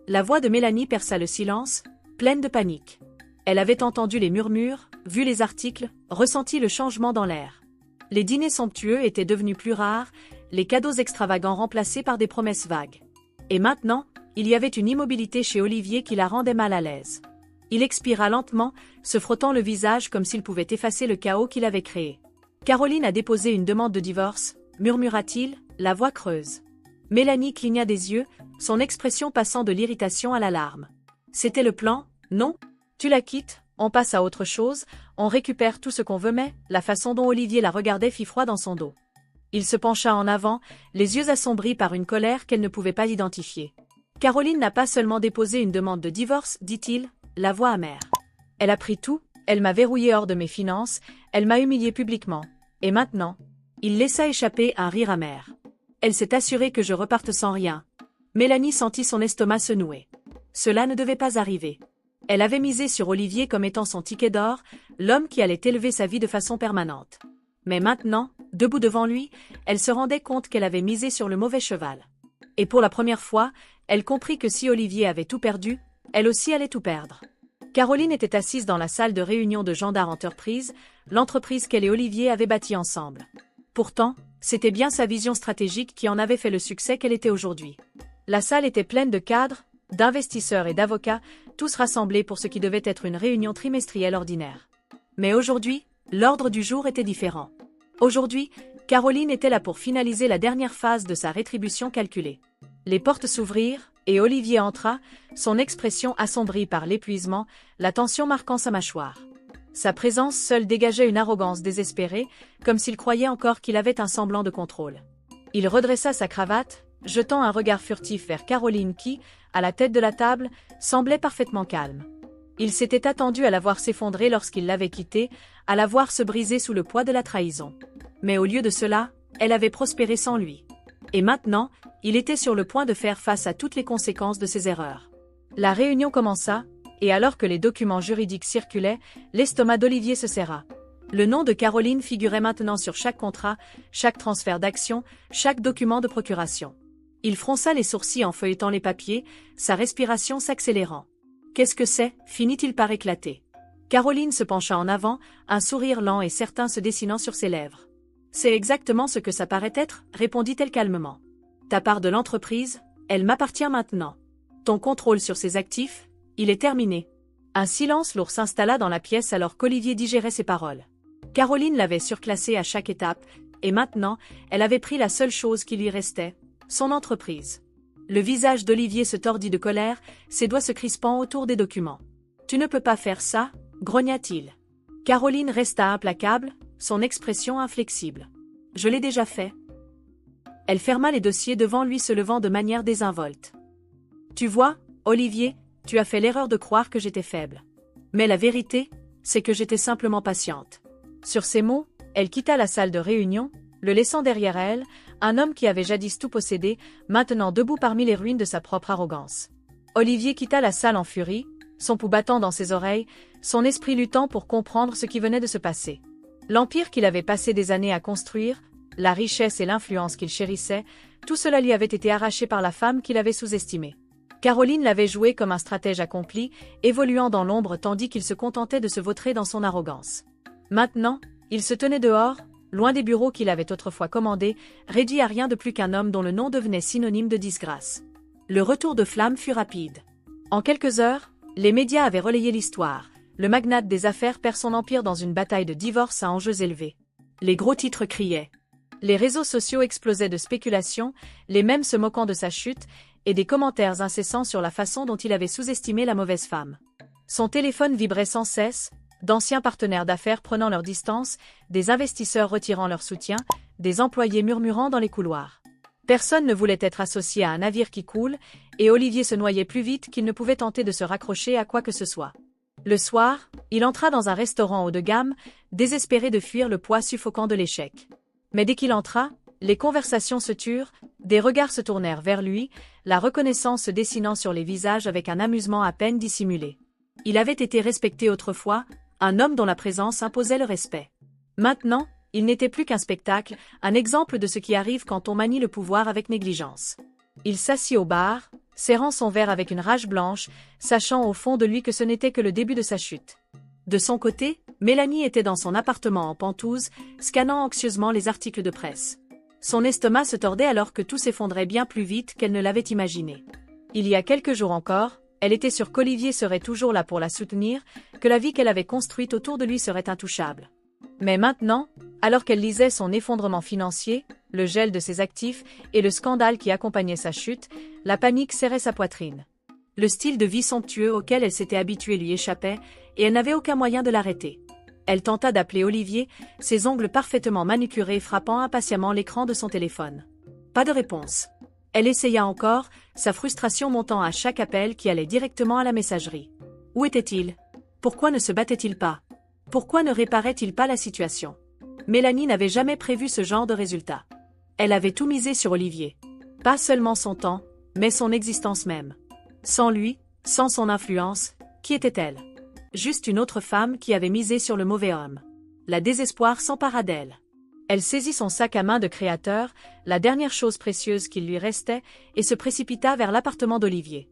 La voix de Mélanie perça le silence, pleine de panique. Elle avait entendu les murmures, vu les articles, ressenti le changement dans l'air. Les dîners somptueux étaient devenus plus rares, les cadeaux extravagants remplacés par des promesses vagues. Et maintenant, il y avait une immobilité chez Olivier qui la rendait mal à l'aise. Il expira lentement, se frottant le visage comme s'il pouvait effacer le chaos qu'il avait créé. « Caroline a déposé une demande de divorce », murmura-t-il, la voix creuse. Mélanie cligna des yeux, son expression passant de l'irritation à l'alarme. « C'était le plan, non? Tu la quittes, on passe à autre chose, on récupère tout ce qu'on veut mais, la façon dont Olivier la regardait fit froid dans son dos. Il se pencha en avant, les yeux assombris par une colère qu'elle ne pouvait pas identifier. « Caroline n'a pas seulement déposé une demande de divorce, dit-il, la voix amère. Elle a pris tout, elle m'a verrouillé hors de mes finances, elle m'a humilié publiquement. Et maintenant ?» Il laissa échapper un rire amer. Elle s'est assurée que je reparte sans rien. Mélanie sentit son estomac se nouer. Cela ne devait pas arriver. Elle avait misé sur Olivier comme étant son ticket d'or, l'homme qui allait élever sa vie de façon permanente. Mais maintenant, debout devant lui, elle se rendait compte qu'elle avait misé sur le mauvais cheval. Et pour la première fois, elle comprit que si Olivier avait tout perdu, elle aussi allait tout perdre. Caroline était assise dans la salle de réunion de Gendarme Entreprise, l'entreprise qu'elle et Olivier avaient bâtie ensemble. Pourtant, c'était bien sa vision stratégique qui en avait fait le succès qu'elle était aujourd'hui. La salle était pleine de cadres, d'investisseurs et d'avocats, tous rassemblés pour ce qui devait être une réunion trimestrielle ordinaire. Mais aujourd'hui, l'ordre du jour était différent. Aujourd'hui, Caroline était là pour finaliser la dernière phase de sa rétribution calculée. Les portes s'ouvrirent, et Olivier entra, son expression assombrie par l'épuisement, la tension marquant sa mâchoire. Sa présence seule dégageait une arrogance désespérée, comme s'il croyait encore qu'il avait un semblant de contrôle. Il redressa sa cravate, jetant un regard furtif vers Caroline qui, à la tête de la table, semblait parfaitement calme. Il s'était attendu à la voir s'effondrer lorsqu'il l'avait quittée, à la voir se briser sous le poids de la trahison. Mais au lieu de cela, elle avait prospéré sans lui. Et maintenant, il était sur le point de faire face à toutes les conséquences de ses erreurs. La réunion commença, et alors que les documents juridiques circulaient, l'estomac d'Olivier se serra. Le nom de Caroline figurait maintenant sur chaque contrat, chaque transfert d'action, chaque document de procuration. Il fronça les sourcils en feuilletant les papiers, sa respiration s'accélérant. « Qu'est-ce que c'est » finit-il par éclater. Caroline se pencha en avant, un sourire lent et certain se dessinant sur ses lèvres. « C'est exactement ce que ça paraît être, répondit-elle calmement. Ta part de l'entreprise, elle m'appartient maintenant. Ton contrôle sur ses actifs, il est terminé. » Un silence lourd s'installa dans la pièce alors qu'Olivier digérait ses paroles. Caroline l'avait surclassé à chaque étape, et maintenant, elle avait pris la seule chose qui lui restait, son entreprise. Le visage d'Olivier se tordit de colère, ses doigts se crispant autour des documents. « Tu ne peux pas faire ça » grogna-t-il. Caroline resta implacable, son expression inflexible. Je l'ai déjà fait. Elle ferma les dossiers devant lui, se levant de manière désinvolte. Tu vois, Olivier, tu as fait l'erreur de croire que j'étais faible. Mais la vérité, c'est que j'étais simplement patiente. Sur ces mots, elle quitta la salle de réunion, le laissant derrière elle, un homme qui avait jadis tout possédé, maintenant debout parmi les ruines de sa propre arrogance. Olivier quitta la salle en furie, son pouls battant dans ses oreilles, son esprit luttant pour comprendre ce qui venait de se passer. L'empire qu'il avait passé des années à construire, la richesse et l'influence qu'il chérissait, tout cela lui avait été arraché par la femme qu'il avait sous-estimée. Caroline l'avait joué comme un stratège accompli, évoluant dans l'ombre tandis qu'il se contentait de se vautrer dans son arrogance. Maintenant, il se tenait dehors, loin des bureaux qu'il avait autrefois commandés, réduit à rien de plus qu'un homme dont le nom devenait synonyme de disgrâce. Le retour de flamme fut rapide. En quelques heures, les médias avaient relayé l'histoire. Le magnate des affaires perd son empire dans une bataille de divorce à enjeux élevés. Les gros titres criaient. Les réseaux sociaux explosaient de spéculations, les mêmes se moquant de sa chute, et des commentaires incessants sur la façon dont il avait sous-estimé la mauvaise femme. Son téléphone vibrait sans cesse, d'anciens partenaires d'affaires prenant leur distance, des investisseurs retirant leur soutien, des employés murmurant dans les couloirs. Personne ne voulait être associé à un navire qui coule, et Olivier se noyait plus vite qu'il ne pouvait tenter de se raccrocher à quoi que ce soit. Le soir, il entra dans un restaurant haut de gamme, désespéré de fuir le poids suffocant de l'échec. Mais dès qu'il entra, les conversations se turent, des regards se tournèrent vers lui, la reconnaissance se dessinant sur les visages avec un amusement à peine dissimulé. Il avait été respecté autrefois, un homme dont la présence imposait le respect. Maintenant, il n'était plus qu'un spectacle, un exemple de ce qui arrive quand on manie le pouvoir avec négligence. Il s'assit au bar, serrant son verre avec une rage blanche, sachant au fond de lui que ce n'était que le début de sa chute. De son côté, Mélanie était dans son appartement en pentouse, scannant anxieusement les articles de presse. Son estomac se tordait alors que tout s'effondrait bien plus vite qu'elle ne l'avait imaginé. Il y a quelques jours encore, elle était sûre qu'Olivier serait toujours là pour la soutenir, que la vie qu'elle avait construite autour de lui serait intouchable. Mais maintenant, alors qu'elle lisait son effondrement financier, le gel de ses actifs et le scandale qui accompagnait sa chute, la panique serrait sa poitrine. Le style de vie somptueux auquel elle s'était habituée lui échappait, et elle n'avait aucun moyen de l'arrêter. Elle tenta d'appeler Olivier, ses ongles parfaitement manucurés frappant impatiemment l'écran de son téléphone. Pas de réponse. Elle essaya encore, sa frustration montant à chaque appel qui allait directement à la messagerie. Où était-il? Pourquoi ne se battait-il pas? Pourquoi ne réparait-il pas la situation? Mélanie n'avait jamais prévu ce genre de résultat. Elle avait tout misé sur Olivier. Pas seulement son temps, mais son existence même. Sans lui, sans son influence, qui était-elle? Juste une autre femme qui avait misé sur le mauvais homme. La désespoir s'empara d'elle. Elle saisit son sac à main de créateur, la dernière chose précieuse qu'il lui restait, et se précipita vers l'appartement d'Olivier.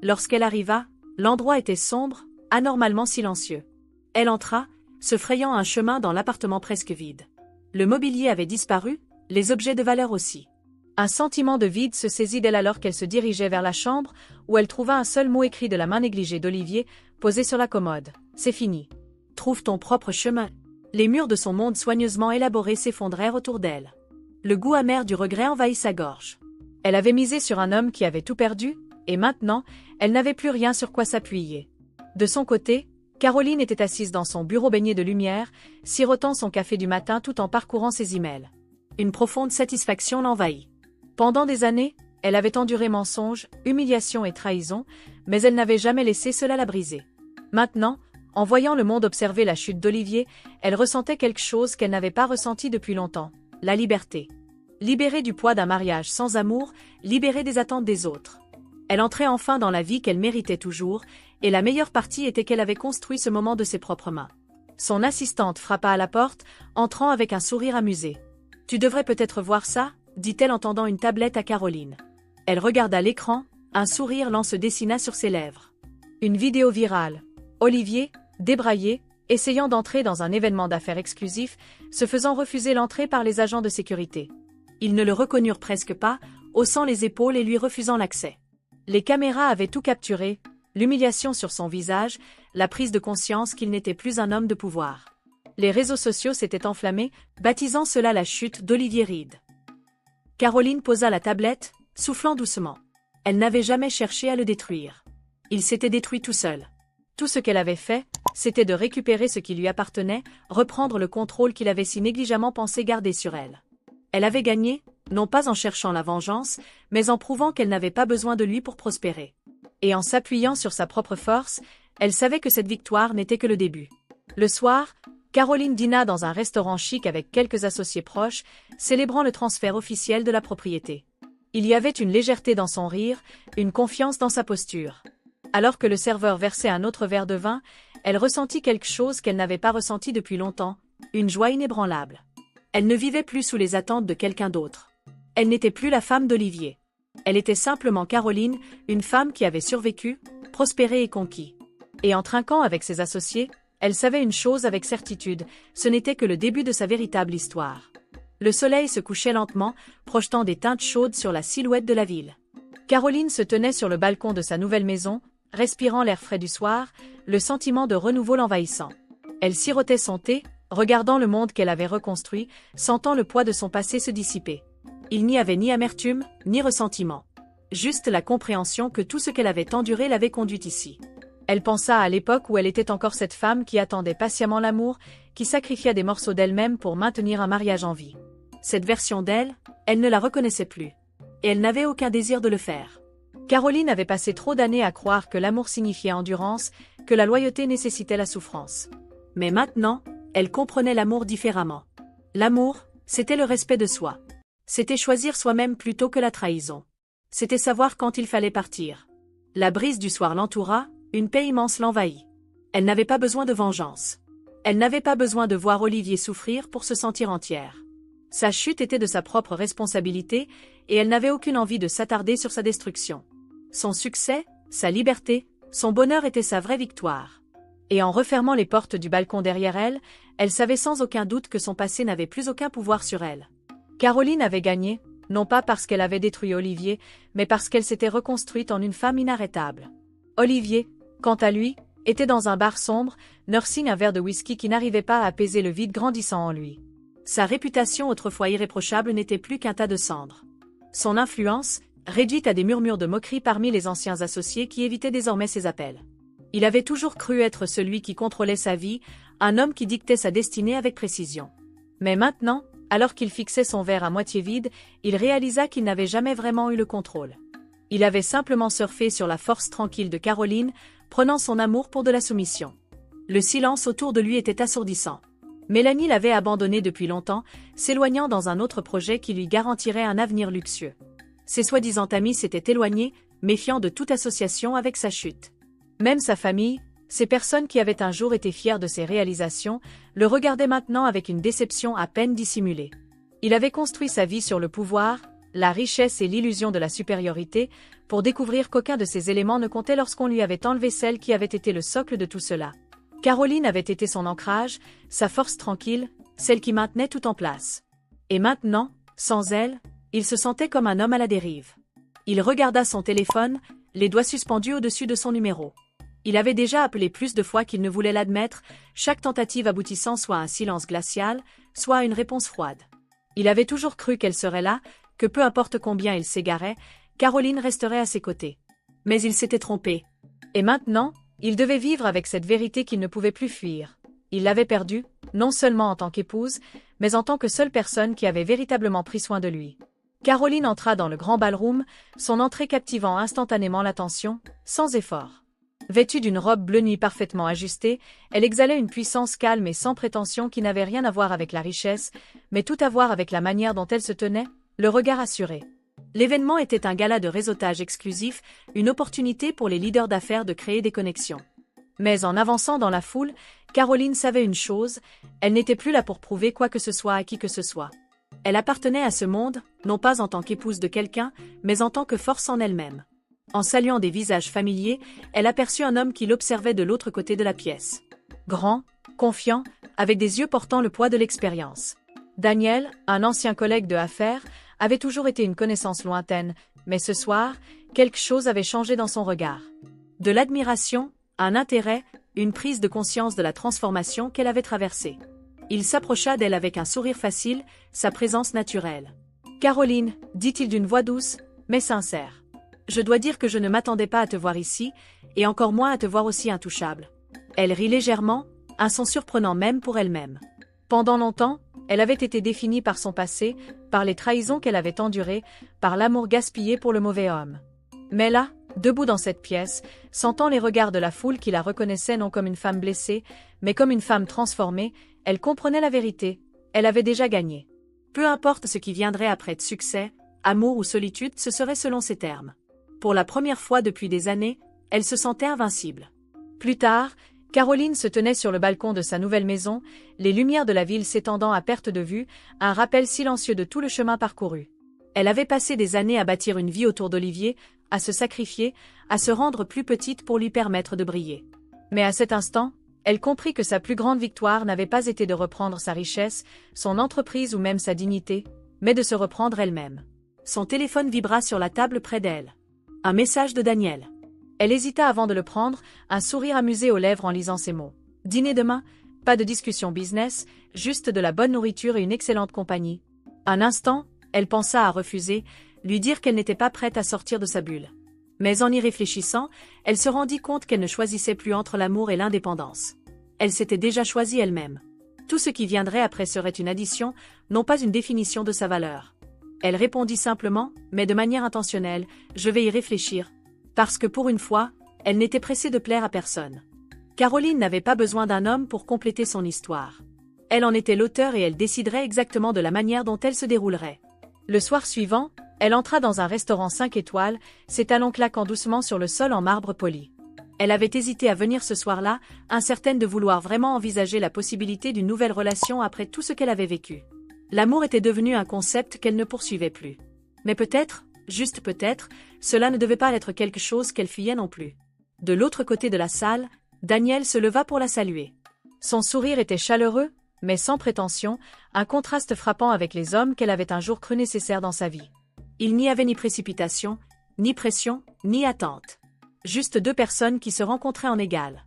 Lorsqu'elle arriva, l'endroit était sombre, anormalement silencieux. Elle entra, se frayant un chemin dans l'appartement presque vide. Le mobilier avait disparu, les objets de valeur aussi. Un sentiment de vide se saisit d'elle alors qu'elle se dirigeait vers la chambre, où elle trouva un seul mot écrit de la main négligée d'Olivier, posé sur la commode. C'est fini. Trouve ton propre chemin. Les murs de son monde soigneusement élaboré s'effondrèrent autour d'elle. Le goût amer du regret envahit sa gorge. Elle avait misé sur un homme qui avait tout perdu, et maintenant, elle n'avait plus rien sur quoi s'appuyer. De son côté, Caroline était assise dans son bureau baigné de lumière, sirotant son café du matin tout en parcourant ses emails. Une profonde satisfaction l'envahit. Pendant des années, elle avait enduré mensonges, humiliations et trahisons, mais elle n'avait jamais laissé cela la briser. Maintenant, en voyant le monde observer la chute d'Olivier, elle ressentait quelque chose qu'elle n'avait pas ressenti depuis longtemps, la liberté. Libérée du poids d'un mariage sans amour, libérée des attentes des autres. Elle entrait enfin dans la vie qu'elle méritait toujours, et la meilleure partie était qu'elle avait construit ce moment de ses propres mains. Son assistante frappa à la porte, entrant avec un sourire amusé. « Tu devrais peut-être voir ça ?» dit-elle en tendant une tablette à Caroline. Elle regarda l'écran, un sourire lent se dessina sur ses lèvres. Une vidéo virale. Olivier, débraillé, essayant d'entrer dans un événement d'affaires exclusif, se faisant refuser l'entrée par les agents de sécurité. Ils ne le reconnurent presque pas, haussant les épaules et lui refusant l'accès. Les caméras avaient tout capturé, l'humiliation sur son visage, la prise de conscience qu'il n'était plus un homme de pouvoir. Les réseaux sociaux s'étaient enflammés, baptisant cela la chute d'Olivier Reed. Caroline posa la tablette, soufflant doucement. Elle n'avait jamais cherché à le détruire. Il s'était détruit tout seul. Tout ce qu'elle avait fait, c'était de récupérer ce qui lui appartenait, reprendre le contrôle qu'il avait si négligemment pensé garder sur elle. Elle avait gagné, non pas en cherchant la vengeance, mais en prouvant qu'elle n'avait pas besoin de lui pour prospérer. Et en s'appuyant sur sa propre force, elle savait que cette victoire n'était que le début. Le soir, Caroline dîna dans un restaurant chic avec quelques associés proches, célébrant le transfert officiel de la propriété. Il y avait une légèreté dans son rire, une confiance dans sa posture. Alors que le serveur versait un autre verre de vin, elle ressentit quelque chose qu'elle n'avait pas ressenti depuis longtemps, une joie inébranlable. Elle ne vivait plus sous les attentes de quelqu'un d'autre. Elle n'était plus la femme d'Olivier. Elle était simplement Caroline, une femme qui avait survécu, prospéré et conquis. Et en trinquant avec ses associés, elle savait une chose avec certitude, ce n'était que le début de sa véritable histoire. Le soleil se couchait lentement, projetant des teintes chaudes sur la silhouette de la ville. Caroline se tenait sur le balcon de sa nouvelle maison, respirant l'air frais du soir, le sentiment de renouveau l'envahissant. Elle sirotait son thé, regardant le monde qu'elle avait reconstruit, sentant le poids de son passé se dissiper. Il n'y avait ni amertume, ni ressentiment. Juste la compréhension que tout ce qu'elle avait enduré l'avait conduite ici. Elle pensa à l'époque où elle était encore cette femme qui attendait patiemment l'amour, qui sacrifia des morceaux d'elle-même pour maintenir un mariage en vie. Cette version d'elle, elle ne la reconnaissait plus. Et elle n'avait aucun désir de le faire. Caroline avait passé trop d'années à croire que l'amour signifiait endurance, que la loyauté nécessitait la souffrance. Mais maintenant, elle comprenait l'amour différemment. L'amour, c'était le respect de soi. C'était choisir soi-même plutôt que la trahison. C'était savoir quand il fallait partir. La brise du soir l'entoura, une paix immense l'envahit. Elle n'avait pas besoin de vengeance. Elle n'avait pas besoin de voir Olivier souffrir pour se sentir entière. Sa chute était de sa propre responsabilité, et elle n'avait aucune envie de s'attarder sur sa destruction. Son succès, sa liberté, son bonheur étaient sa vraie victoire. Et en refermant les portes du balcon derrière elle, elle savait sans aucun doute que son passé n'avait plus aucun pouvoir sur elle. Caroline avait gagné, non pas parce qu'elle avait détruit Olivier, mais parce qu'elle s'était reconstruite en une femme inarrêtable. Olivier, quant à lui, était dans un bar sombre, nursing un verre de whisky qui n'arrivait pas à apaiser le vide grandissant en lui. Sa réputation autrefois irréprochable n'était plus qu'un tas de cendres. Son influence, réduite à des murmures de moquerie parmi les anciens associés qui évitaient désormais ses appels. Il avait toujours cru être celui qui contrôlait sa vie, un homme qui dictait sa destinée avec précision. Mais maintenant, alors qu'il fixait son verre à moitié vide, il réalisa qu'il n'avait jamais vraiment eu le contrôle. Il avait simplement surfé sur la force tranquille de Caroline, prenant son amour pour de la soumission. Le silence autour de lui était assourdissant. Mélanie l'avait abandonné depuis longtemps, s'éloignant dans un autre projet qui lui garantirait un avenir luxueux. Ses soi-disant amis s'étaient éloignés, méfiant de toute association avec sa chute. Même sa famille, ces personnes qui avaient un jour été fières de ses réalisations, le regardaient maintenant avec une déception à peine dissimulée. Il avait construit sa vie sur le pouvoir, la richesse et l'illusion de la supériorité, pour découvrir qu'aucun de ces éléments ne comptait lorsqu'on lui avait enlevé celle qui avait été le socle de tout cela. Caroline avait été son ancrage, sa force tranquille, celle qui maintenait tout en place. Et maintenant, sans elle, il se sentait comme un homme à la dérive. Il regarda son téléphone, les doigts suspendus au-dessus de son numéro. Il avait déjà appelé plus de fois qu'il ne voulait l'admettre, chaque tentative aboutissant soit à un silence glacial, soit à une réponse froide. Il avait toujours cru qu'elle serait là, que peu importe combien il s'égarait, Caroline resterait à ses côtés. Mais il s'était trompé. Et maintenant, il devait vivre avec cette vérité qu'il ne pouvait plus fuir. Il l'avait perdue, non seulement en tant qu'épouse, mais en tant que seule personne qui avait véritablement pris soin de lui. Caroline entra dans le grand ballroom, son entrée captivant instantanément l'attention, sans effort. Vêtue d'une robe bleu nuit parfaitement ajustée, elle exhalait une puissance calme et sans prétention qui n'avait rien à voir avec la richesse, mais tout à voir avec la manière dont elle se tenait, le regard assuré. L'événement était un gala de réseautage exclusif, une opportunité pour les leaders d'affaires de créer des connexions. Mais en avançant dans la foule, Caroline savait une chose, elle n'était plus là pour prouver quoi que ce soit à qui que ce soit. Elle appartenait à ce monde, non pas en tant qu'épouse de quelqu'un, mais en tant que force en elle-même. En saluant des visages familiers, elle aperçut un homme qui l'observait de l'autre côté de la pièce. Grand, confiant, avec des yeux portant le poids de l'expérience. Daniel, un ancien collègue de affaires, avait toujours été une connaissance lointaine, mais ce soir, quelque chose avait changé dans son regard. De l'admiration, un intérêt, une prise de conscience de la transformation qu'elle avait traversée. Il s'approcha d'elle avec un sourire facile, sa présence naturelle. « Caroline, dit-il d'une voix douce, mais sincère. Je dois dire que je ne m'attendais pas à te voir ici, et encore moins à te voir aussi intouchable. » Elle rit légèrement, un son surprenant même pour elle-même. Pendant longtemps, elle avait été définie par son passé, par les trahisons qu'elle avait endurées, par l'amour gaspillé pour le mauvais homme. Mais là, debout dans cette pièce, sentant les regards de la foule qui la reconnaissait non comme une femme blessée, mais comme une femme transformée, elle comprenait la vérité, elle avait déjà gagné. Peu importe ce qui viendrait après de succès, amour ou solitude, ce serait selon ses termes. Pour la première fois depuis des années, elle se sentait invincible. Plus tard, Caroline se tenait sur le balcon de sa nouvelle maison, les lumières de la ville s'étendant à perte de vue, un rappel silencieux de tout le chemin parcouru. Elle avait passé des années à bâtir une vie autour d'Olivier, à se sacrifier, à se rendre plus petite pour lui permettre de briller. Mais à cet instant, elle comprit que sa plus grande victoire n'avait pas été de reprendre sa richesse, son entreprise ou même sa dignité, mais de se reprendre elle-même. Son téléphone vibra sur la table près d'elle. Un message de Daniel. Elle hésita avant de le prendre, un sourire amusé aux lèvres en lisant ces mots. Dîner demain, pas de discussion business, juste de la bonne nourriture et une excellente compagnie. Un instant, elle pensa à refuser, lui dire qu'elle n'était pas prête à sortir de sa bulle. Mais en y réfléchissant, elle se rendit compte qu'elle ne choisissait plus entre l'amour et l'indépendance. Elle s'était déjà choisie elle-même. Tout ce qui viendrait après serait une addition, non pas une définition de sa valeur. Elle répondit simplement, mais de manière intentionnelle, « Je vais y réfléchir ». Parce que pour une fois, elle n'était pressée de plaire à personne. Caroline n'avait pas besoin d'un homme pour compléter son histoire. Elle en était l'auteur et elle déciderait exactement de la manière dont elle se déroulerait. Le soir suivant, elle entra dans un restaurant 5 étoiles, ses talons claquant doucement sur le sol en marbre poli. Elle avait hésité à venir ce soir-là, incertaine de vouloir vraiment envisager la possibilité d'une nouvelle relation après tout ce qu'elle avait vécu. L'amour était devenu un concept qu'elle ne poursuivait plus. Mais peut-être, juste peut-être, cela ne devait pas être quelque chose qu'elle fuyait non plus. De l'autre côté de la salle, Daniel se leva pour la saluer. Son sourire était chaleureux, mais sans prétention, un contraste frappant avec les hommes qu'elle avait un jour cru nécessaires dans sa vie. Il n'y avait ni précipitation, ni pression, ni attente. Juste deux personnes qui se rencontraient en égal.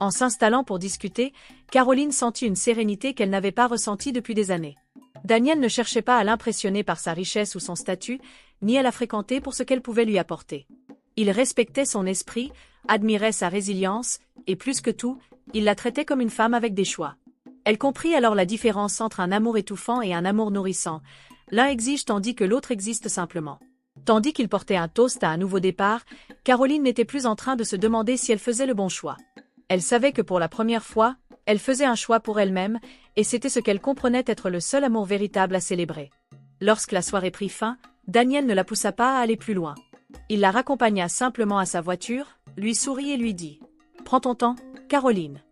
En s'installant pour discuter, Caroline sentit une sérénité qu'elle n'avait pas ressentie depuis des années. Daniel ne cherchait pas à l'impressionner par sa richesse ou son statut, ni à la fréquenter pour ce qu'elle pouvait lui apporter. Il respectait son esprit, admirait sa résilience, et plus que tout, il la traitait comme une femme avec des choix. Elle comprit alors la différence entre un amour étouffant et un amour nourrissant. L'un exige tandis que l'autre existe simplement. Tandis qu'il portait un toast à un nouveau départ, Caroline n'était plus en train de se demander si elle faisait le bon choix. Elle savait que pour la première fois, elle faisait un choix pour elle-même, et c'était ce qu'elle comprenait être le seul amour véritable à célébrer. Lorsque la soirée prit fin, Daniel ne la poussa pas à aller plus loin. Il la raccompagna simplement à sa voiture, lui sourit et lui dit « Prends ton temps, Caroline.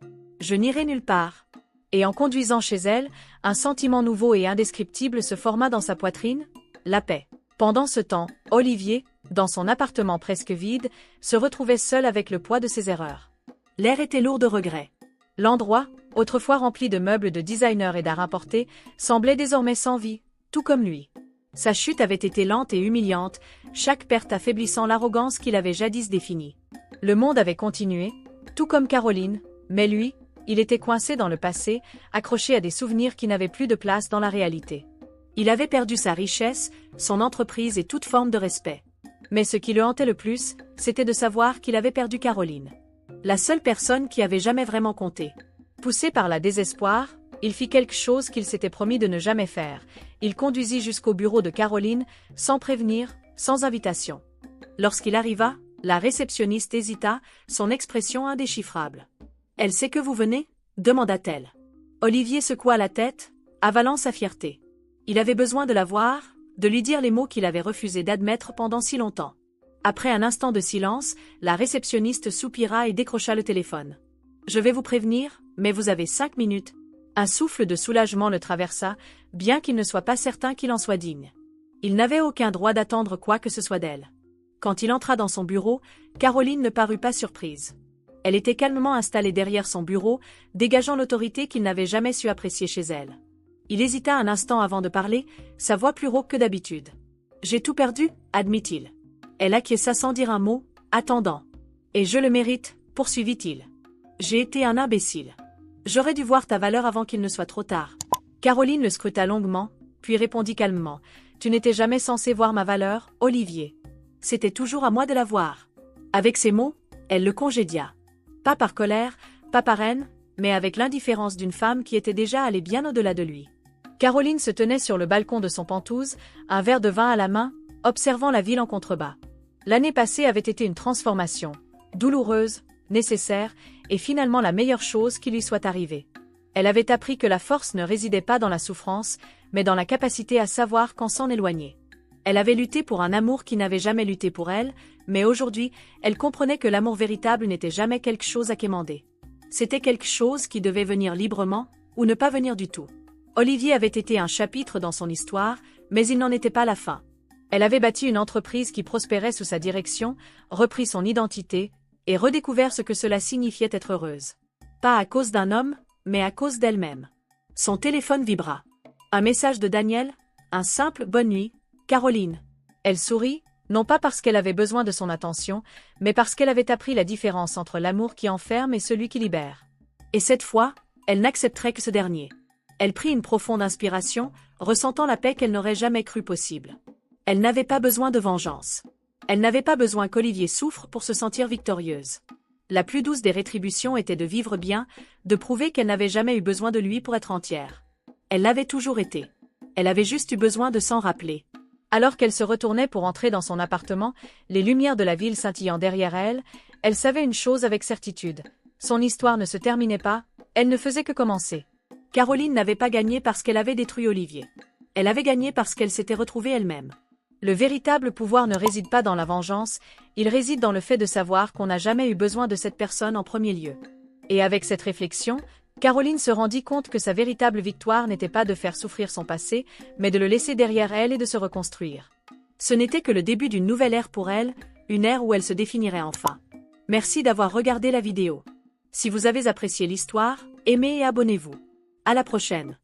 Je n'irai nulle part. » Et en conduisant chez elle, un sentiment nouveau et indescriptible se forma dans sa poitrine, la paix. Pendant ce temps, Olivier, dans son appartement presque vide, se retrouvait seul avec le poids de ses erreurs. L'air était lourd de regrets. L'endroit, autrefois rempli de meubles de designer et d'art importé, semblait désormais sans vie, tout comme lui. Sa chute avait été lente et humiliante, chaque perte affaiblissant l'arrogance qu'il avait jadis définie. Le monde avait continué, tout comme Caroline, mais lui, il était coincé dans le passé, accroché à des souvenirs qui n'avaient plus de place dans la réalité. Il avait perdu sa richesse, son entreprise et toute forme de respect. Mais ce qui le hantait le plus, c'était de savoir qu'il avait perdu Caroline. La seule personne qui avait jamais vraiment compté. Poussé par la désespoir, il fit quelque chose qu'il s'était promis de ne jamais faire. Il conduisit jusqu'au bureau de Caroline, sans prévenir, sans invitation. Lorsqu'il arriva, la réceptionniste hésita, son expression indéchiffrable. « Elle sait que vous venez ?» demanda-t-elle. Olivier secoua la tête, avalant sa fierté. Il avait besoin de la voir, de lui dire les mots qu'il avait refusé d'admettre pendant si longtemps. Après un instant de silence, la réceptionniste soupira et décrocha le téléphone. « Je vais vous prévenir, mais vous avez 5 minutes. » Un souffle de soulagement le traversa, bien qu'il ne soit pas certain qu'il en soit digne. Il n'avait aucun droit d'attendre quoi que ce soit d'elle. Quand il entra dans son bureau, Caroline ne parut pas surprise. Elle était calmement installée derrière son bureau, dégageant l'autorité qu'il n'avait jamais su apprécier chez elle. Il hésita un instant avant de parler, sa voix plus rauque que d'habitude. « J'ai tout perdu, admit-il. » Elle acquiesça sans dire un mot, attendant. « Et je le mérite, poursuivit-il. J'ai été un imbécile. J'aurais dû voir ta valeur avant qu'il ne soit trop tard. » Caroline le scruta longuement, puis répondit calmement. « Tu n'étais jamais censé voir ma valeur, Olivier. C'était toujours à moi de la voir. » Avec ces mots, elle le congédia. Pas par colère, pas par haine, mais avec l'indifférence d'une femme qui était déjà allée bien au-delà de lui. Caroline se tenait sur le balcon de son Penthouse, un verre de vin à la main, observant la ville en contrebas. L'année passée avait été une transformation, douloureuse, nécessaire, et finalement la meilleure chose qui lui soit arrivée. Elle avait appris que la force ne résidait pas dans la souffrance, mais dans la capacité à savoir quand s'en éloigner. Elle avait lutté pour un amour qui n'avait jamais lutté pour elle, mais aujourd'hui, elle comprenait que l'amour véritable n'était jamais quelque chose à quémander. C'était quelque chose qui devait venir librement, ou ne pas venir du tout. Olivier avait été un chapitre dans son histoire, mais il n'en était pas la fin. Elle avait bâti une entreprise qui prospérait sous sa direction, repris son identité, et redécouvert ce que cela signifiait être heureuse. Pas à cause d'un homme, mais à cause d'elle-même. Son téléphone vibra. Un message de Daniel, un simple « bonne nuit, Caroline ». Elle sourit, non pas parce qu'elle avait besoin de son attention, mais parce qu'elle avait appris la différence entre l'amour qui enferme et celui qui libère. Et cette fois, elle n'accepterait que ce dernier. Elle prit une profonde inspiration, ressentant la paix qu'elle n'aurait jamais cru possible. Elle n'avait pas besoin de vengeance. Elle n'avait pas besoin qu'Olivier souffre pour se sentir victorieuse. La plus douce des rétributions était de vivre bien, de prouver qu'elle n'avait jamais eu besoin de lui pour être entière. Elle l'avait toujours été. Elle avait juste eu besoin de s'en rappeler. Alors qu'elle se retournait pour entrer dans son appartement, les lumières de la ville scintillant derrière elle, elle savait une chose avec certitude. Son histoire ne se terminait pas, elle ne faisait que commencer. Caroline n'avait pas gagné parce qu'elle avait détruit Olivier. Elle avait gagné parce qu'elle s'était retrouvée elle-même. Le véritable pouvoir ne réside pas dans la vengeance, il réside dans le fait de savoir qu'on n'a jamais eu besoin de cette personne en premier lieu. Et avec cette réflexion, Caroline se rendit compte que sa véritable victoire n'était pas de faire souffrir son passé, mais de le laisser derrière elle et de se reconstruire. Ce n'était que le début d'une nouvelle ère pour elle, une ère où elle se définirait enfin. Merci d'avoir regardé la vidéo. Si vous avez apprécié l'histoire, aimez et abonnez-vous. À la prochaine.